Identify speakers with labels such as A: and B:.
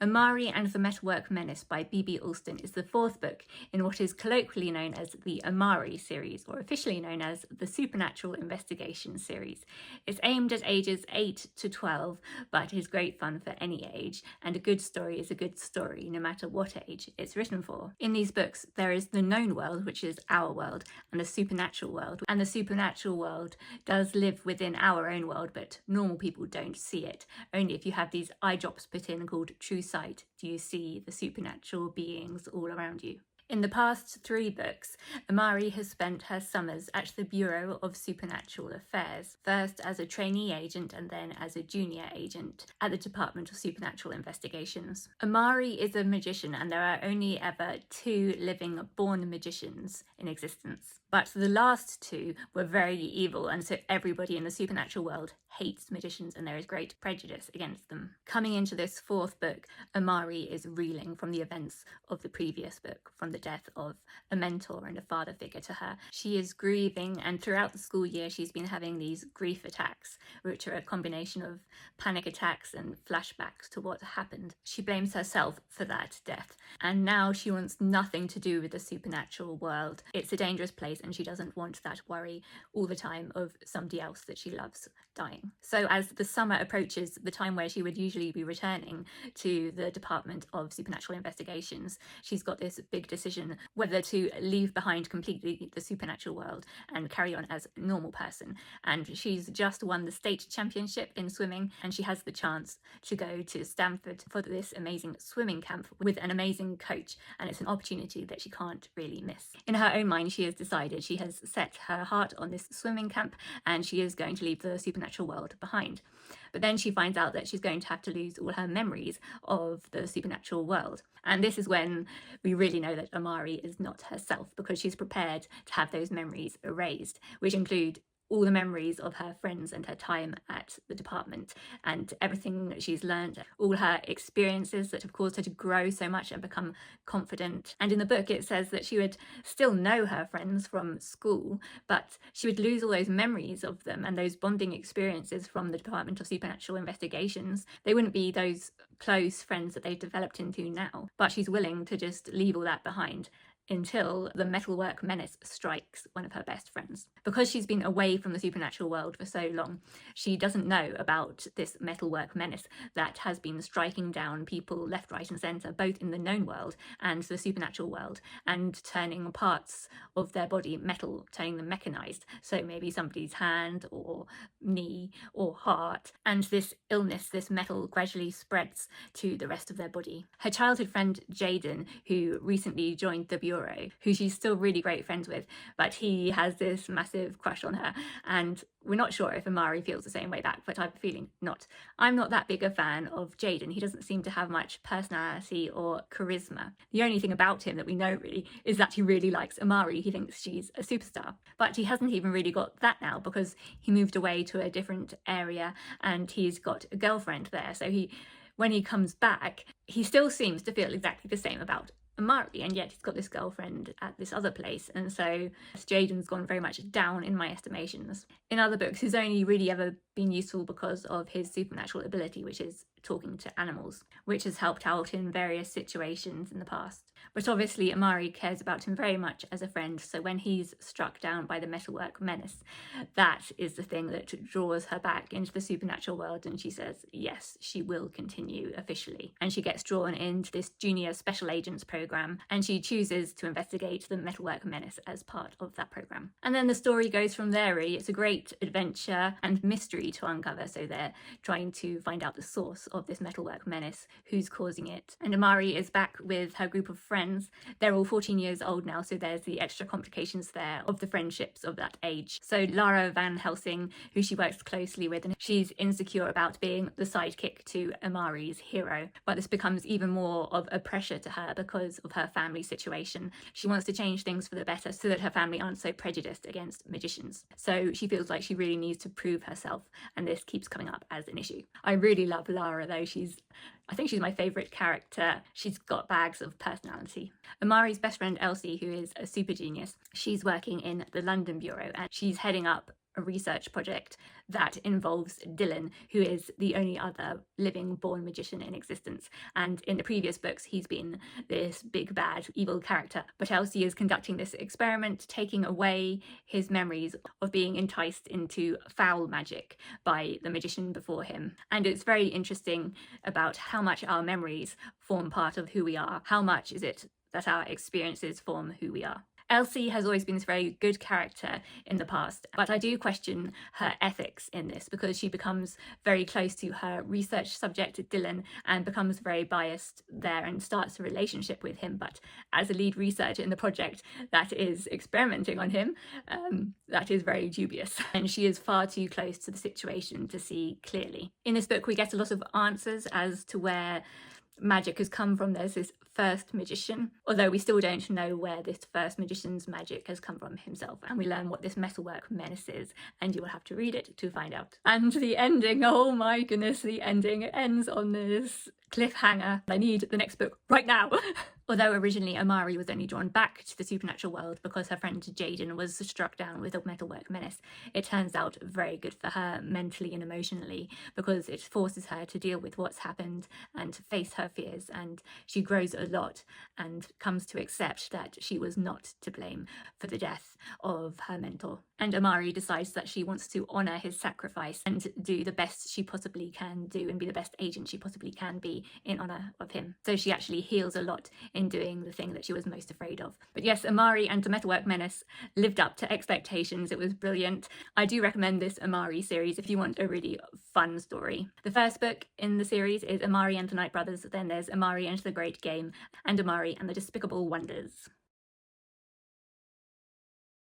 A: Amari and the Metalwork Menace by B.B. Alston is the fourth book in what is colloquially known as the Amari series, or officially known as the Supernatural Investigation series. It's aimed at ages 8 to 12, but is great fun for any age, and a good story is a good story, no matter what age it's written for. In these books, there is the known world, which is our world, and the supernatural world. And the supernatural world does live within our own world, but normal people don't see it. Only if you have these eye drops put in called true sight do you see the supernatural beings all around you. In the past 3 books, Amari has spent her summers at the Bureau of Supernatural Affairs, first as a trainee agent and then as a junior agent at the Department of Supernatural Investigations. Amari is a magician, and there are only ever 2 living born magicians in existence. But the last 2 were very evil, and so everybody in the supernatural world hates magicians, and there is great prejudice against them. Coming into this 4th book, Amari is reeling from the events of the previous book, from the death of a mentor and a father figure to her. She is grieving, and throughout the school year she's been having these grief attacks, which are a combination of panic attacks and flashbacks to what happened. She blames herself for that death, and now she wants nothing to do with the supernatural world. It's a dangerous place, and she doesn't want that worry all the time of somebody else that she loves dying. So as the summer approaches, the time where she would usually be returning to the Department of Supernatural Investigations, she's got this big decision whether to leave behind completely the supernatural world and carry on as a normal person. And she's just won the state championship in swimming, and she has the chance to go to Stanford for this amazing swimming camp with an amazing coach, and it's an opportunity that she can't really miss. In her own mind, she has decided, she has set her heart on this swimming camp, and she is going to leave the supernatural world behind. But then she finds out that she's going to have to lose all her memories of the supernatural world. And this is when we really know that Amari is not herself, because she's prepared to have those memories erased, which include all the memories of her friends and her time at the department and everything that she's learned, all her experiences that have caused her to grow so much and become confident. And in the book it says that she would still know her friends from school, but she would lose all those memories of them and those bonding experiences from the Department of Supernatural Investigations. They wouldn't be those close friends that they've developed into now, but she's willing to just leave all that behind until the Metalwork Menace strikes one of her best friends. Because she's been away from the supernatural world for so long, she doesn't know about this Metalwork Menace that has been striking down people left, right and centre, both in the known world and the supernatural world, and turning parts of their body metal, turning them mechanised. So maybe somebody's hand or knee or heart, and this illness, this metal, gradually spreads to the rest of their body. Her childhood friend Jaden, who recently joined the Bureau, who she's still really great friends with, but he has this massive crush on her, and we're not sure if Amari feels the same way back, but I have a feeling not. I'm not that big a fan of Jaden. He doesn't seem to have much personality or charisma. The only thing about him that we know really is that he really likes Amari. He thinks she's a superstar, but he hasn't even really got that now because he moved away to a different area and he's got a girlfriend there. So when he comes back, he still seems to feel exactly the same about Amari, and yet he's got this girlfriend at this other place, and so Jaden's gone very much down in my estimations. In other books, he's only really ever been useful because of his supernatural ability, which is talking to animals, which has helped out in various situations in the past. But obviously Amari cares about him very much as a friend, so when he's struck down by the Metalwork Menace, that is the thing that draws her back into the supernatural world, and she says yes, she will continue officially. And she gets drawn into this junior special agents program, and she chooses to investigate the Metalwork Menace as part of that program. And then the story goes from there really. It's a great adventure and mystery to uncover, so they're trying to find out the source of this Metalwork Menace, who's causing it. And Amari is back with her group of friends. They're all 14 years old now, so there's the extra complications there of the friendships of that age. So Lara Van Helsing, who she works closely with, and she's insecure about being the sidekick to Amari's hero, but this becomes even more of a pressure to her because of her family situation. She wants to change things for the better so that her family aren't so prejudiced against magicians. So she feels like she really needs to prove herself, and this keeps coming up as an issue. I really love Lara though. I think she's my favourite character. She's got bags of personality. Amari's best friend Elsie, who is a super genius, she's working in the London Bureau and she's heading up a research project that involves Dylan, who is the only other living born magician in existence. And in the previous books, he's been this big, bad, evil character. But Elsie is conducting this experiment, taking away his memories of being enticed into foul magic by the magician before him. And it's very interesting about how much our memories form part of who we are. How much is it that our experiences form who we are? Elsie has always been this very good character in the past, but I do question her ethics in this, because she becomes very close to her research subject, Dylan, and becomes very biased there and starts a relationship with him. But as a lead researcher in the project that is experimenting on him, that is very dubious. And she is far too close to the situation to see clearly. In this book, we get a lot of answers as to where magic has come from. There's this first magician, although we still don't know where this first magician's magic has come from himself. And we learn what this Metalwork Menace is, and you will have to read it to find out. And the ending, oh my goodness, the ending ends on this cliffhanger. I need the next book right now. Although originally Amari was only drawn back to the supernatural world because her friend Jaden was struck down with a Metalwork Menace, it turns out very good for her mentally and emotionally, because it forces her to deal with what's happened and to face her fears, and she grows a lot and comes to accept that she was not to blame for the death of her mentor. And Amari decides that she wants to honour his sacrifice and do the best she possibly can do and be the best agent she possibly can be in honour of him. So she actually heals a lot in doing the thing that she was most afraid of. But yes, Amari and the Metalwork Menace lived up to expectations. It was brilliant. I do recommend this Amari series if you want a really fun story. The first book in the series is Amari and the Night Brothers, then there's Amari and the Great Game, and Amari and the Despicable Wonders.